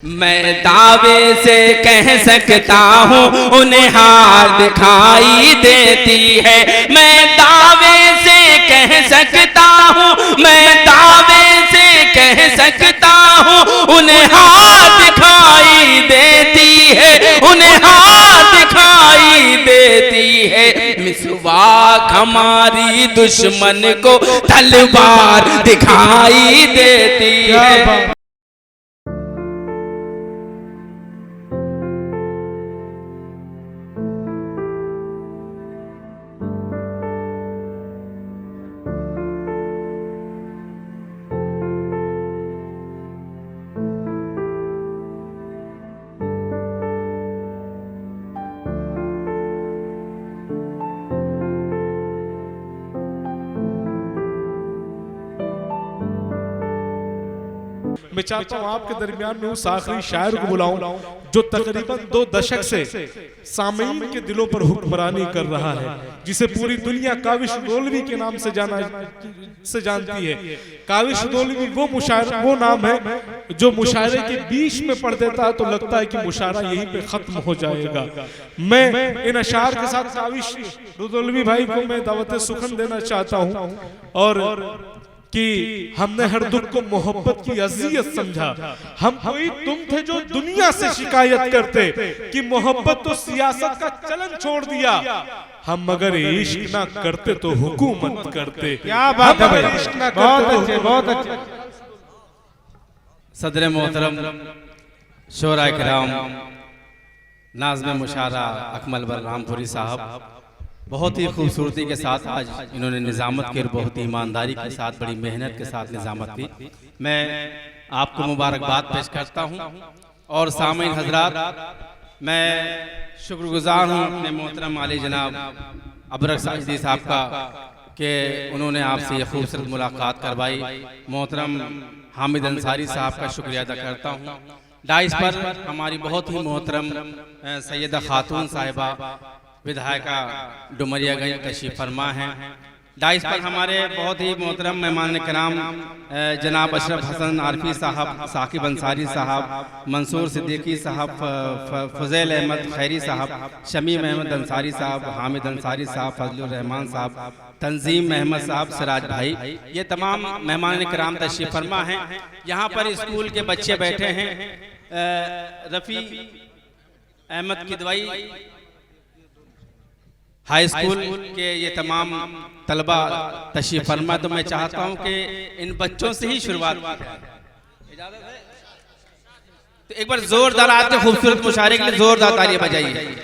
मैं दावे से कह सकता हूँ उन्हें हार दिखाई देती है। मैं दावे से कह सकता हूँ, मैं दावे से कह सकता हूँ उन्हें हार दिखाई देती है, उन्हें हार दिखाई देती है। मिसवाक हमारी दुश्मन को तलवार दिखाई देती है। मैं चाहता हूँ आपके दरमियान में उस आखिरी शायर को बुलाऊं जो तकरीबन 2 दशक से सामीन के दिलों पर हुक्मरानी कर रहा है, जिसे पूरी दुनिया काविश दौलवी के नाम से जानती है। काविश दौलवी वो नाम है जो मुशायरे के बीच में पढ़ देता है तो लगता है कि मुशायरा यहीं पे खत्म हो जाएगा। मैं इन अशार के साथ काविश दौलवी भाई को मैं दावत सुखन देना चाहता हूँ और कि हमने हर दुख को मोहब्बत की अज़ियत समझा। हम कोई तुम थे जो दुनिया से शिकायत करते कि मोहब्बत तो सियासत का चलन छोड़ दिया। हम मगर इश्क ना करते तो हुकूमत करते। क्या बात है भाई, इश्क ना करते तो अच्छे, बहुत अच्छे। सदर मोहतरम शोरा किराम नाज़्म मुशायरा अकमल बलरामपुरी साहब बहुत ही खूबसूरती के साथ आज इन्होंने निज़ामत की और बहुत ही ईमानदारी के साथ बड़ी मेहनत के साथ निज़ामत की। मैं आपको मुबारकबाद पेश करता हूं और सामीन हजरात, मैं शुक्रगुजार हूं अपने मोहतरम आली जनाब अबरक साजिदी साहब का कि उन्होंने आपसे ये खूबसूरत मुलाकात करवाई। मोहतरम हामिद अंसारी साहब का शुक्रिया अदा करता हूँ। डाइस पर हमारी बहुत ही मोहतरम सैयदा खातून साहिबा विधायिका डुमरियागंज तशरीफ फरमा हैं। डाइस पर हमारे बहुत ही मोहतरम मेहमान कराम जनाब अशरफ हसन आरफी साहब, साकिब अंसारी साहब, मंसूर सिद्दीकी साहब, फजैल अहमद खैरी साहब, शमीम अहमद अंसारी साहब, हामिद अंसारी साहब, फजलुर रहमान साहब, तंजीम अहमद साहब, सिराज भाई, ये तमाम मेहमान कराम तशरीफ फरमा हैं। यहाँ पर स्कूल के बच्चे बैठे हैं। रफ़ी अहमद किदवाई हाई स्कूल के ये तमाम तलबा तशरीफ फरमा, तो मैं चाहता हूं कि इन बच्चों से ही शुरुआत इजाजत है तो एक बार जोरदार आपके खूबसूरत मुशायरे के लिए जोरदार तालियां बजाइए।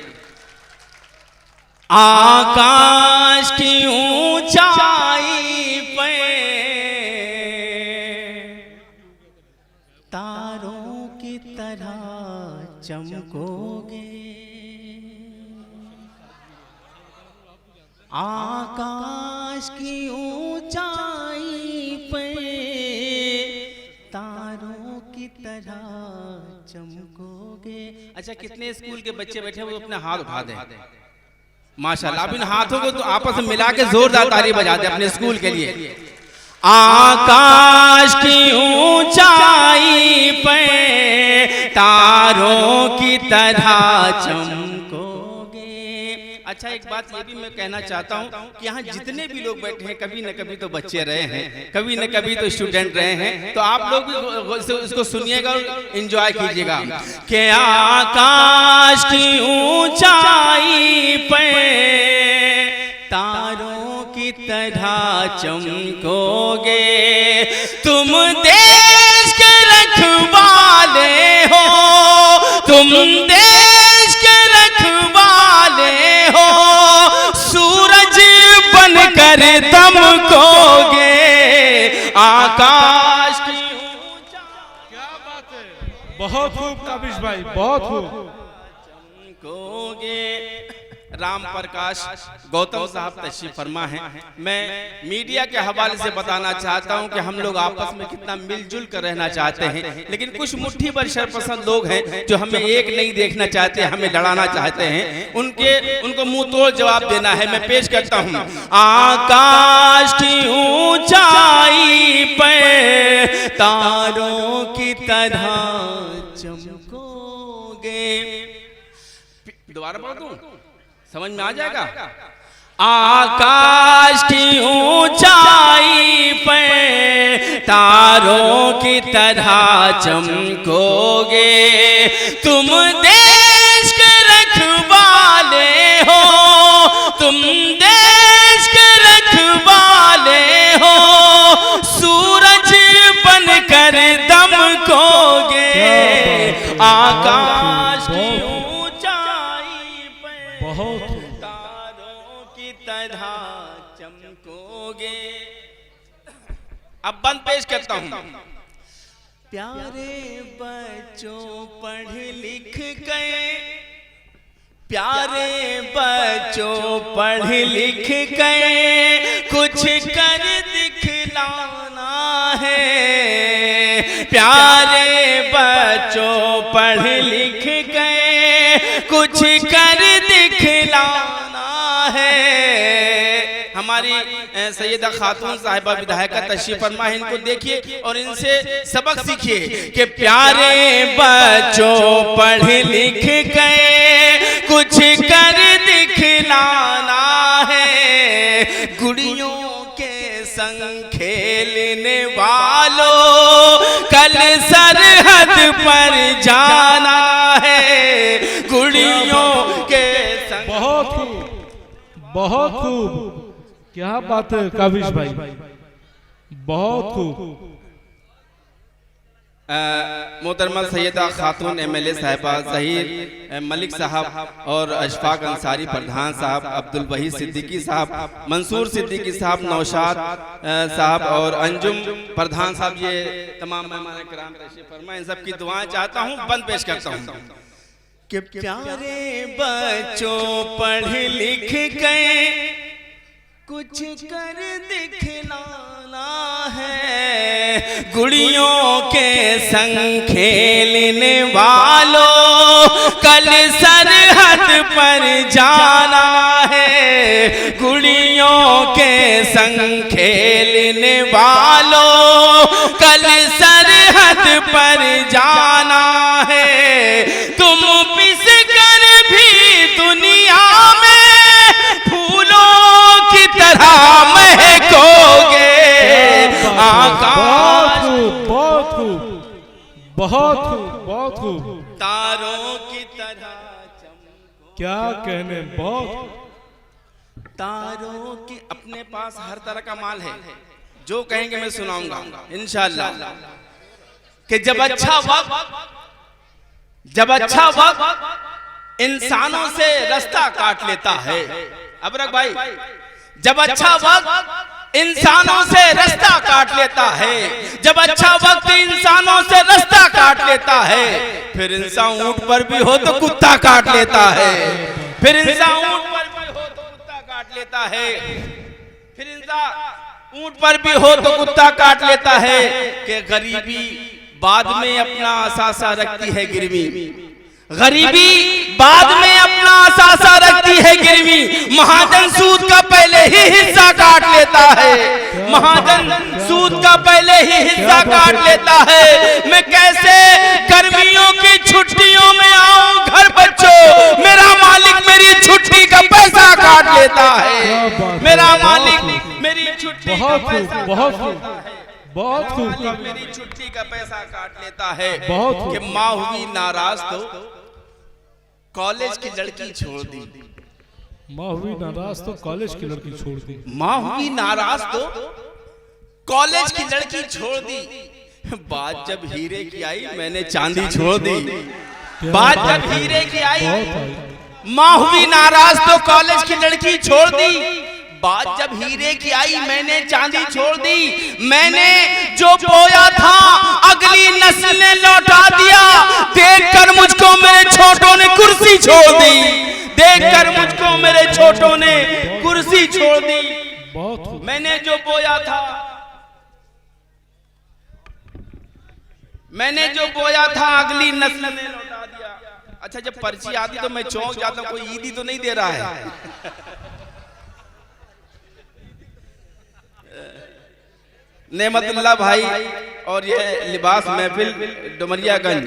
आकाश की ऊंचाई पे तारों की तरह चमकोगे, आकाश की ऊंचाई पे तारों की तरह चमकोगे। अच्छा, कितने स्कूल के बच्चे बैठे हैं वो अपने हाथ उठा दें माशाल्लाह। अब इन हाथों को तो आपस में मिला के जोरदार ताली बजा दें अपने स्कूल के लिए। आकाश की ऊंचाई पे तारों की तरह चमकोगे। अच्छा, एक बात ये भी मैं कहना चाहता हूँ कि यहाँ जितने भी लोग बैठे हैं कभी न कभी तो बच्चे रहे हैं, कभी न कभी तो स्टूडेंट रहे हैं, तो आप लोग भी इसको सुनिएगा और एंजॉय कीजिएगा कि आकाश की ऊंचाई पे तारों की तरह चमकोगे। तुम देश के रखवाले हो, तुम देश के रखवाले हो, सूरज बनकर दमकोगे। आकाश की ऊंचाई। क्या बात है, बहुत खूब काबिश भाई, बहुत खूब। चमकोगे। राम प्रकाश गौतम साहब तशरीफ फरमा हैं। मैं मीडिया के हवाले से बताना चाहता हूं कि हम लोग आपस में कितना मिलजुल कर रहना चाहते हैं, लेकिन कुछ मुट्ठी भर शरपसंद लोग हैं जो हमें एक नहीं देखना चाहते, हमें लड़ाना चाहते हैं। उनको मुंह तोड़ जवाब देना है। मैं पेश करता हूं। आकाश की ऊंचाई पे तारों की तरह चमकोगे। दोबारा पढ़ दूं, समझ में आ जाएगा। आकाश की ऊंचाई पर तारों की तरह चमकोगे, तुम देश के रखवाले हो, तुम देश के रखवाले हो, सूरज बनकर दमकोगे। आकाश की ऊंचाई पर बहुत तरह चमकोगे। अब बंद पेश करता हूं। प्यारे बच्चों पढ़ लिख गए, प्यारे बच्चों पढ़ लिख गए, कुछ कर दिखलाना है। प्यारे बच्चों पढ़ लिख गए, कुछ कर दिखलाना है। हमारी सैयदा खातून साहिबा विधायका तशरीफ फरमा है, इनको देखिए और इनसे सबक सीखिए कि प्यारे बच्चों पढ़ लिख गए, कुछ कर दिखलाना है। गुड़ियों के संग खेलने वालों कल सरहद पर जाना है। गुड़ियों के संग। बहुत खूब, बहुत खूब, क्या बात है काविश भाई, बहुत खूब। मोहतरमा सैयदा खातून एमएलए साहिबा ज़हीर मलिक साहब और अशफाक अंसारी प्रधान साहब, अब्दुल वहीद सिद्दीकी साहब, मंसूर सिद्दीकी साहब, नौशाद साहब और अंजुम प्रधान साहब, ये तमाम मेहमान किराम तशरीफ फरमा, इन सब की दुआएं चाहता हूँ। बंद पेश करता हूँ कि प्यारे बच्चों पढ़ लिख गए, कुछ कर दिखलाना है। गुड़ियों के संग खेलने वालों कल सरहद पर जाना है। गुड़ियों के संग खेलने वालों कल सरहद पर जाना है। तुम पिस कर भी दुनिया में फूलों की तरह महकोगे। आकाश बहुत खूब, बहुत खूब, बहुत खूब, तारों की तरह चमको। क्या कहने, बहुत। तारों की अपने पास हर तरह का माल है, जो कहेंगे मैं सुनाऊंगा इंशाअल्लाह। कि जब अच्छा वक्त इंसानों से रास्ता काट लेता है। अबरक भाई, जब अच्छा वक्त इंसानों से रास्ता काट लेता है, जब अच्छा वक्त इंसानों से रास्ता काट लेता है, फिर इंसान ऊंट पर भी हो तो कुत्ता काट लेता है। फिर इंसान ऊंट पर भी हो तो कुत्ता काट लेता है। फिर इंसान ऊंट पर भी हो तो कुत्ता काट लेता है। कि गरीबी बाद में अपना असासा रखती है गिरवी, गरीबी बाद में अपना असासा रखती है गिरवी। महाजन सूद का पहले ही हिस्सा काट लेता है, महाजन सूद का पहले ही हिस्सा काट लेता है। मैं कैसे गर्मियों की छुट्टियों में आऊं घर बच्चों, मेरा मालिक मेरी छुट्टी का पैसा काट लेता है। मेरा मालिक मेरी छुट्टी का पैसा बहुत खूब, मेरी छुट्टी का पैसा काट लेता है। बहुत कि माँ हुई नाराज तो कॉलेज की लड़की छोड़ दी, माँ हुई नाराज तो कॉलेज की लड़की छोड़ दी। माँ हुई नाराज तो कॉलेज की लड़की छोड़ दी। बात जब हीरे की आई मैंने चांदी छोड़ दी। बात जब हीरे की आई, माँ हुई नाराज तो कॉलेज की लड़की छोड़ दी। बात जब हीरे की आई मैंने चांदी छोड़ दी। मैंने जो बोया था अगली नस्ल ने लौटा दिया। देखकर मुझको मेरे छोटों ने कुर्सी छोड़ दी, देखकर मुझको मेरे छोटों ने कुर्सी छोड़ दी। मैंने जो बोया था, मैंने जो बोया था अगली नस्ल ने लौटा दिया। अच्छा, जब पर्ची आती तो मैं चौंक जाता हूं, कोई ईदी तो नहीं दे रहा है। नेमतुल्लाह भाई और ये लिबास महफिल डुमरियागंज,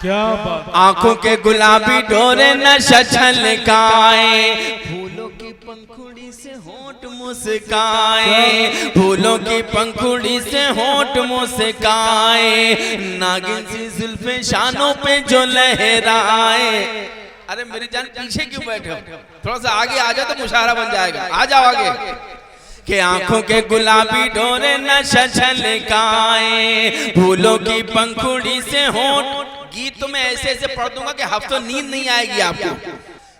क्या बात। आंखों के गुलाबी डोरे नशा छलकाए, फूलों की पंखुड़ी से होंठ मुस्काए, फूलों की पंखुड़ी से होंठ मुस्काए, नागिन सी जुल्फे शानों पे जो लहराए। अरे मेरी जान पीछे क्यों बैठे हो, थोड़ा सा आगे आ जाओ तो मुशायरा बन जाएगा, आ जाओ आगे। कि आंखों के गुलाबी डोरे नशा छलकाए, फूलों की पंखुड़ी से होंठ। गीत तो मैं ऐसे ऐसे पढ़ दूंगा कि हफ्तों नींद नहीं आएगी आपको।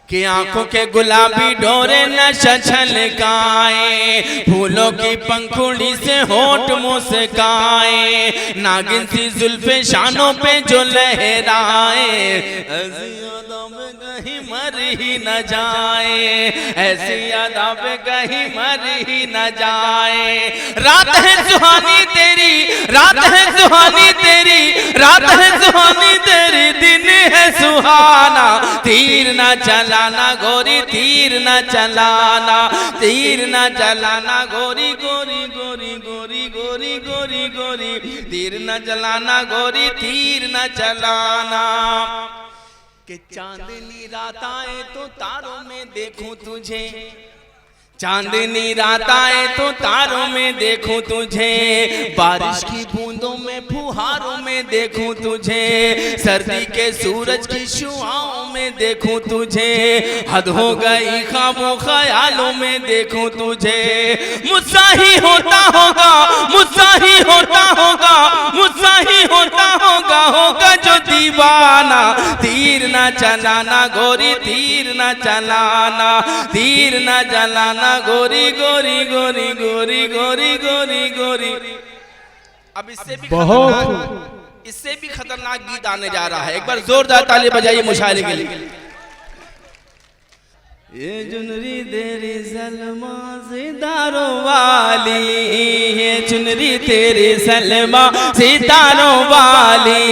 कि आंखों के गुलाबी डोरे नशा छलकाए, फूलों की पंखुड़ी से होंठ मुस्काए, नागिन सी जुल्फे शानों पे जो लहराए, ऐसी यादों में कहीं मर ही न जाए, ऐसी यादों में कहीं मर ही न जाए। रात है सुहानी तेरी, रात है सुहानी तेरी, रात है सुहानी तेरी, दिन है सुहाना, तीर न चलाना गोरी, तीर न चलाना, तीर न चलाना गोरी, गोरी गोरी गोरी गोरी गोरी गोरी, तीर न चलाना गोरी, तीर न चलाना। कि चांदनी रात आए तो तारों में देखूं तुझे, चांदनी रात आए तो तारों में देखूं तुझे, बारिश की बूंदों में फुहारों में देखूं तुझे, सर्दी के सूरज की शुआओं में देखूं तुझे, हद हो गई ख्वाबों ख्यालों में देखूं तुझे। मुझसा ही होता होगा, मुझसा ही होता होगा, मुझसा ही होता होगा, होगा जो दीवाना, तीर न चलाना गोरी, तीर न चलाना, तीर न चलाना गोरी गोरी गोरी गोरी गोरी गोरी गोरी। अब इससे भी खतरनाक, इससे भी खतरनाक गीत आने जा रहा है। एक बार जोरदार ताली बजाइए मुशायरे के लिए। ये चुनरी तेरी सलमा सितारों वाली, ये चुनरी तेरी सलमा सितारों वाली,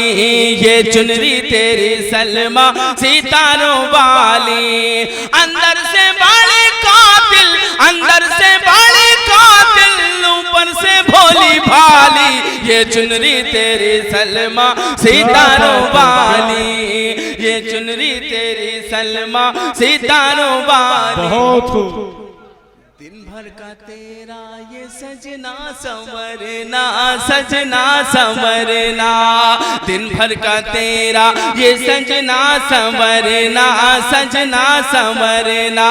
ये चुनरी तेरी सलमा सितारों वाली, अंदर से बड़े कातिल, अंदर से बड़े कातिल, ऊपर से भोली भाली, ये चुनरी तेरी सलमा सितारों वाली, ये चुनरी तेरी सलमा सितारों वाली। बहुत खूब। दिन भर का तेरा ये सजना संवरना, सजना संवरना, दिन भर का तेरा ये सजना संवरना, सजना संवरना,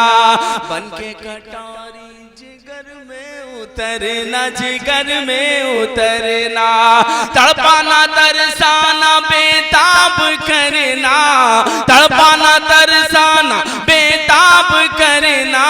बन के कटारी जिगर में उतरना, जिगर में उतरना, तड़पाना तरसाना बेताब करना, तड़पाना तरसाना बेताब करना,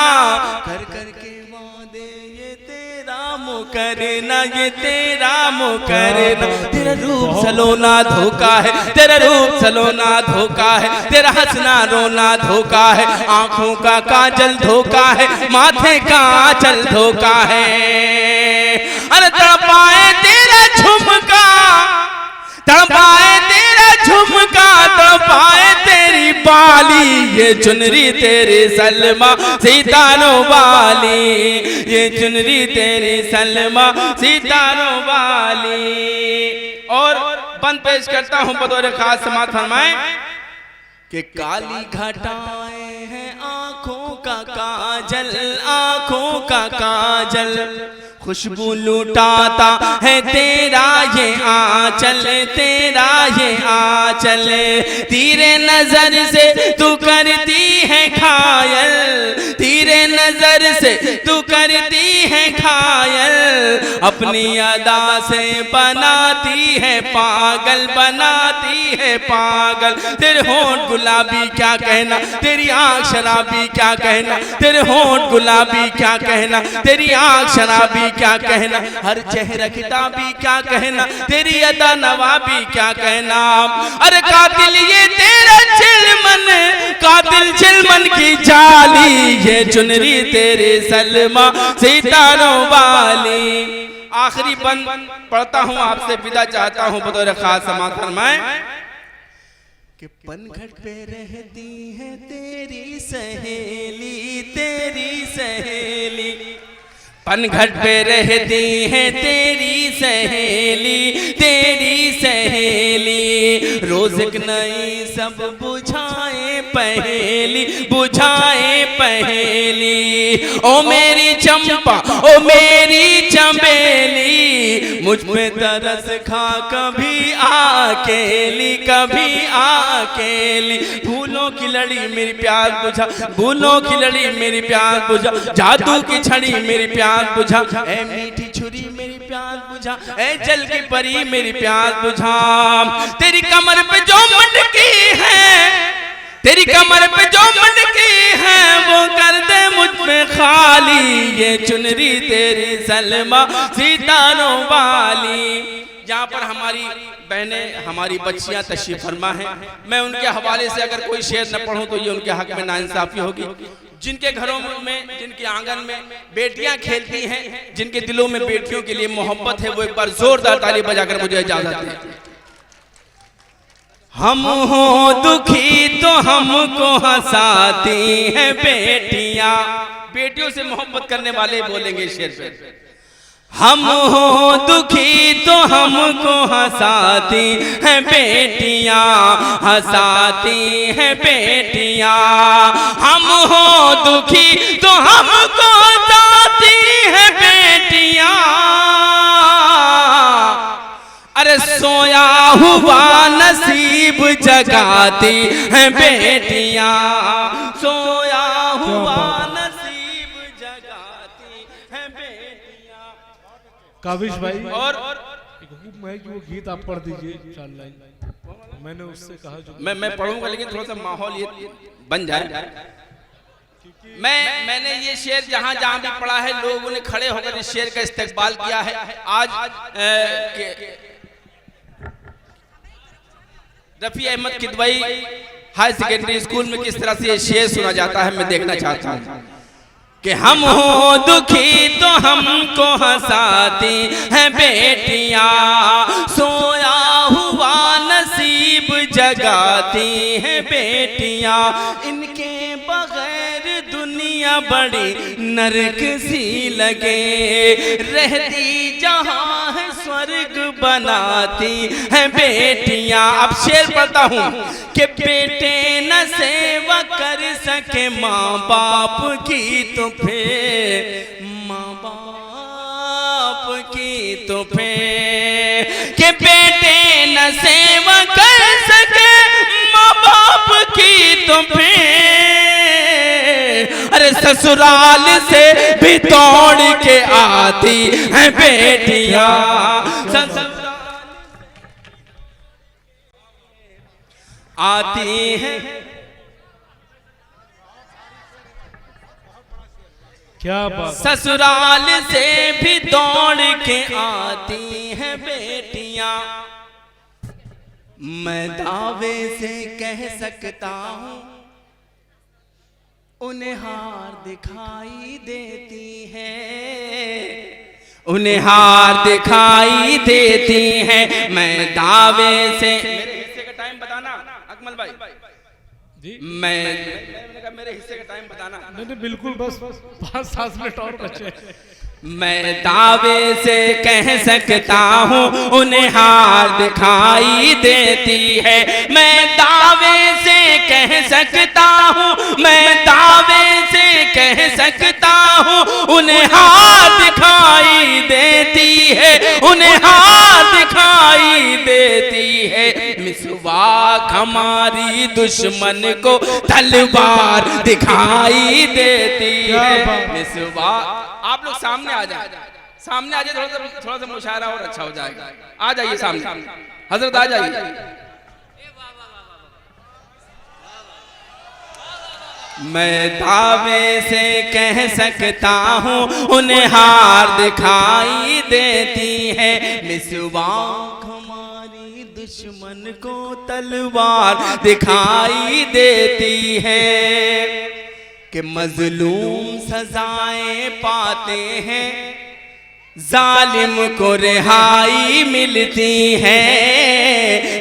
कर कर के वादे ये तेरा मुकरना, ये तेरा मुकरना। तेरा रूप सलोना धोखा है, तेरा रूप सलोना धोखा है, तेरा हंसना रोना धोखा है, आंखों का काजल धोखा है, माथे का आंचल धोखा है। अरे तड़पाए तेरा झुमका, तड़पाए तेरा झुमका, तड़पाए तेरी बाली, ये चुनरी तेरी सलमा सितारों वाली, ये चुनरी तेरी सलमा सितारों वाली। और बंद पेश करता हूं बतौर खास समात फरमाए कि काली घटाएं हैं आंखों का काजल, आंखों का काजल, खुशबू लुटाता है तेरा ये आंचल, तेरा ये आंचल, तेरे नजर से तू करती है घायल, तेरे नजर से तू करती है घायल, अपनी अदा से बनाती है पागल, बनाती है पागल। तेरे होंठ गुलाबी क्या कहना, तेरी आंख शराबी क्या कहना, तेरे होंठ गुलाबी क्या कहना, तेरी आंख शराबी क्या कहना, हर चेहरा किताबी क्या कहना, तेरी अदा नवाबी क्या कहना। अरे कातिल ये तेरा चिलमन, कातिल चिलमन की जाली, ये चुनरी तेरे सलमा सितारों वाली। आखिरी बंद पढ़ता हूँ, आपसे विदा चाहता हूँ बतौर खास समात फरमाए कि पनघट पे रहती है तेरी सहेली, तेरी सहेली, पनघट पे रहती है तेरी सहेली, तेरी सहेली, रोज एक नई सब बुझाए पहेली, बुझाए पहेली। ओ मेरी चंपा, ओ मेरी चमेली, मुझ पे तरस खा कभी अकेली, कभी अकेली। फूलों की लड़ी मेरी प्यास बुझा, फूलों की लड़ी मेरी प्यास बुझा, जादू की छड़ी मेरी प्यास बुझा, ए मीठी छुरी मेरी प्यास बुझा, ए जल की परी मेरी प्यास बुझा। तेरी कमर पे जो मटकी है, तेरी कमर पे जो मटकी है, वो कर दे मुझ पे खाली। ये चुनरी तेरी सलमा सितारों वाली। जहाँ पर हमारी बहनें, हमारी बच्चियां तशरीफ फरमा हैं, मैं उनके हवाले से अगर कोई शेर न पढ़ूं तो ये उनके हक में नाइंसाफी होगी। जिनके घरों में, जिनके आंगन में बेटियां खेलती हैं, जिनके दिलों में बेटियों के लिए मोहब्बत है, वो एक बार जोरदार ताली बजाकर मुझे इजाजत दें। हम हो दुखी तो हमको हंसाती हैं बेटियां। बेटियों से मोहब्बत करने वाले बोलेंगे शेर पे। हम हो दुखी तो हमको हंसाती हैं बेटियां, हंसाती हैं बेटियां। हम हो दुखी तो हमको हंसाती हैं बेटियां। अरे सोया हुआ नसीब जगाती हैं बेटियां, सोया हुआ नसीब जगाती हैं बेटियां। काबिश भाई और मैं कि वो गीत आप पढ़ दीजिए इंशाअल्लाह। मैंने उससे कहा जो मैं पढ़ूंगा, लेकिन थोड़ा सा माहौल ये बन जाए। मैंने ये शेर जहां जहां भी पढ़ा है, लोगों ने खड़े होकर इस शेर का इस्तेकबाल किया है। आज Rafi Ahmed Kidwai high secondary school में किस तरह से ये शेर सुना जाता है, मैं देखना चाहता हूँ कि हम हो दुखी तो हमको हंसाती हैं बेटियां, सोया हुआ नसीब जगाती हैं बेटियां। इनके बगैर दुनिया बड़ी नरक सी लगे, रहती जहां है स्वर्ग बनाती हैं बेटियां। अब शेर पढ़ता हूँ कि बेटे न सेवा कर सके माँ बाप की, तो फिर माँ बाप की तो फिर कि बेटे न सेवा कर सके माँ बाप की, तो फिर अरे ससुराल से भी तोड़ के आती हैं बेटियां, आती हैं। क्या बात। ससुराल से भी दौड़ के आती हैं बेटियां। मैं दावे से कह सकता हूँ उन्हें हार दिखाई देती है, उन्हें हार दिखाई देती है। मैं दावे से, मेरे हिस्से का टाइम बताना अकमल भाई जी। मैंने कहा मेरे हिस्से का टाइम बताना। नहीं बिल्कुल, बस 5-7 मिनट और बचे। मैं दावे से कह सकता हूँ उन्हें हार दिखाई देती है। मैं दावे से कह सकता हूँ, मैं दावे से कह सकता हूँ उन्हें हार दिखाई देती है, उन्हें हार दिखाई देती है। मिसवाक हमारी दुश्मन को तलवार दिखाई देती है। मिसवाक, आप लोग सामने आ जाए, सामने आ जाए, थोड़ा सा मुशायरा और अच्छा हो जाएगा। आ जाइए सामने, हजरत आ जाइए। मैं दावे से कह सकता हूँ उन्हें हार दिखाई देती है। मिसवाक हमारी दुश्मन को तलवार दिखाई देती है कि मजलूम सजाएं पाते हैं, जालिम को रिहाई मिलती है,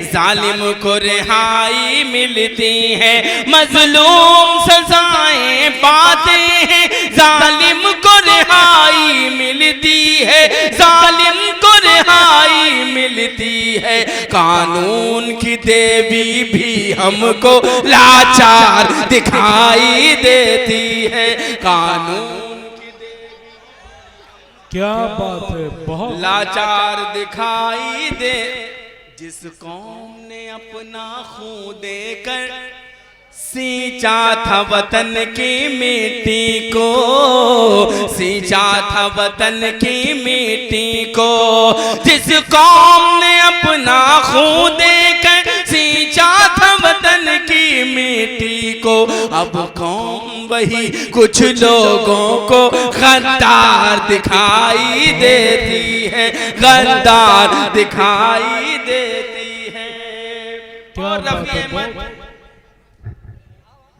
जालिम को रिहाई मिलती है। मजलूम सजाएं पाते हैं, जालिम को रिहाई मिलती है, जालिम को रिहाई मिलती है। कानून की देवी भी हमको लाचार दिखाई देती है। कानून की देवी क्या बात है, बहुत लाचार दिखाई दे। जिस कौम ने अपना खून देकर सींचा था वतन की मिट्टी को, सींचा था वतन की मिट्टी को। जिस कौम ने अपना खून देकर सींचा था वतन की मिट्टी को, अब कौम वही कुछ लोगों को गद्दार दिखाई देती है, गद्दार दिखाई देती है। और Rafi Ahmed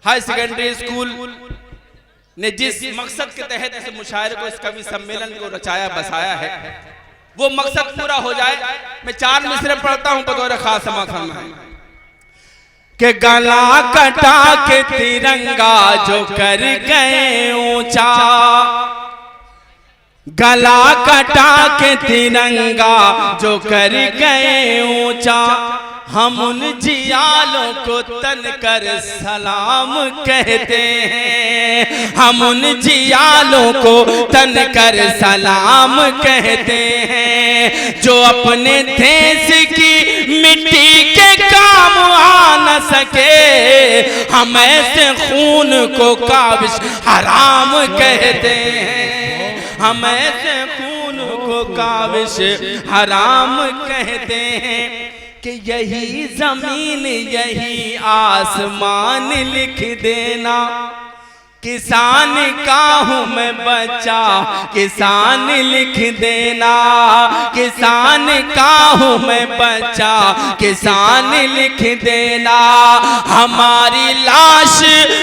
high secondary school ने जिस मकसद के तहत इस मुशायरे को, इस कवि सम्मेलन को रचाया बसाया है, वो मकसद पूरा हो जाए। मैं 4 मिसरे पढ़ता हूं बतौर खास समाधान में कि गला कटा के तिरंगा जो कर गए ऊंचा, गला कटा के तिरंगा जो कर गए ऊंचा, हम उन जियालों को तन कर सलाम कहते हैं, हम उन जियालों को तन कर सलाम कहते हैं। जो अपने देश की मिट्टी के काम आ न सके, हम ऐसे खून को काबिश हराम कहते हैं, हम ऐसे खून को काबिश हराम कहते हैं। कि यही जमीन यही आसमान लिख देना, किसान का हूँ मैं बच्चा किसान लिख देना, किसान का हूँ मैं बच्चा किसान लिख देना। हमारी लाश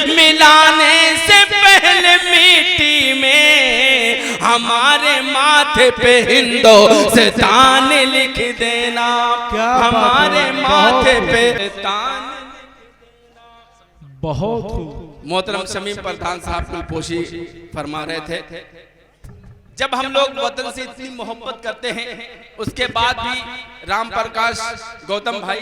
मिलाने से पहले मिट्टी में हमारे माथे पे हिंदुस्तान लिख देना, हमारे माथे पे तान। बहुत मोहतरम शमीम प्रधान साहब कुलपोशी फरमा रहे थे, जब हम लोग वतन से इतनी मोहब्बत करते हैं, उसके बाद भी राम प्रकाश गौतम भाई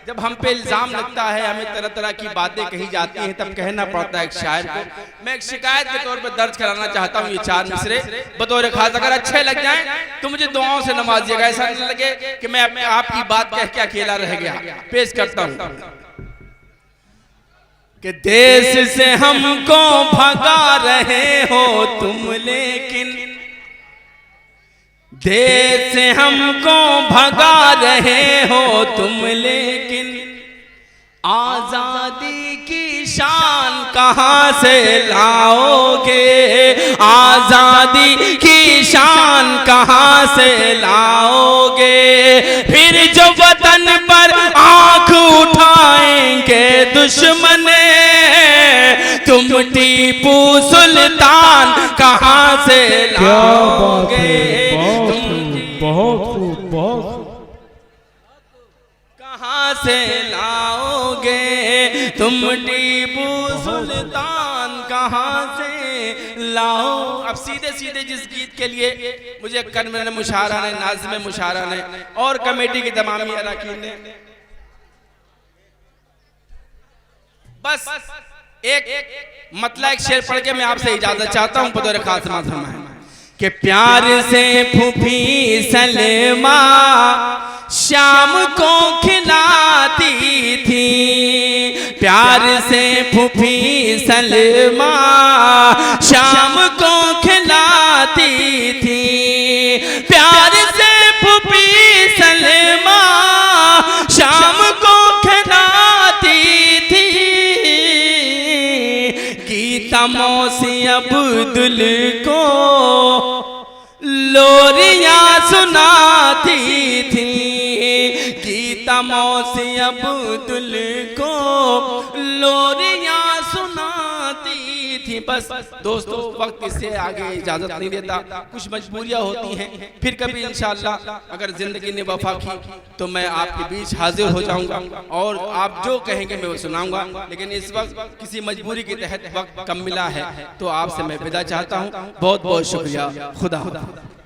जब हम पे इल्जाम लगता है, हमें तरह तरह की बातें कही जाती हैं, तब कहना पड़ता है एक शायर को। मैं एक शिकायत के तौर पर दर्ज कराना चाहता हूँ, ये 4 मिसरे बतौर खास अगर अच्छे लग जाएं तो मुझे दुआओं से नवाजिएगा, ऐसा नहीं लगे कि मैं अपने आपकी बात कह के अकेला रह गया। पेश करता हूँ कि देश से हमको भगा रहे हो तुम, लेकिन देश से हमको भगा रहे हो तुम, लेकिन आजादी की शान कहाँ से लाओगे, आजादी की शान कहाँ से लाओगे। फिर जो वतन पर आंख उठाएंगे दुश्मन, तुम टीपू सुल्तान कहाँ से लाओगे, बहुत बहुत कहाँ से लाओगे, तुम टीपू सुल्तान कहाँ से लाओ। अब सीधे सीधे जिस गीत के लिए मुझे कन्वीनर मुशायरा ने, नाज़िम मुशायरा ने और कमेटी के तमामी अरकान ने बस एक मतलब एक शेर पढ़ के मैं आपसे इजाजत चाहता हूँ बतौर खास माध्यम है कि प्यार से फूफी सलेमा शाम को खिलाती थी, प्यार से फूफी सलेमा शाम को खिलाती थी, प्यार से फूफी सलेमा शाम को खिलाती थी। गीता मौसी अब्दुल को लोरियां सुनाती थी, गीता मौसी अब्दुल को लोरियां सुनाती थी। बस दोस्तों वक्त इससे आगे इजाजत नहीं देता, कुछ मजबूरियां होती हैं, फिर कभी इंशाअल्लाह अगर जिंदगी ने वफा की तो मैं आपके बीच हाजिर हो जाऊंगा और आप जो कहेंगे मैं वो सुनाऊंगा। लेकिन इस वक्त किसी मजबूरी के तहत वक्त कम मिला है तो आपसे मैं विदा चाहता हूँ। बहुत बहुत शुक्रिया। खुदा।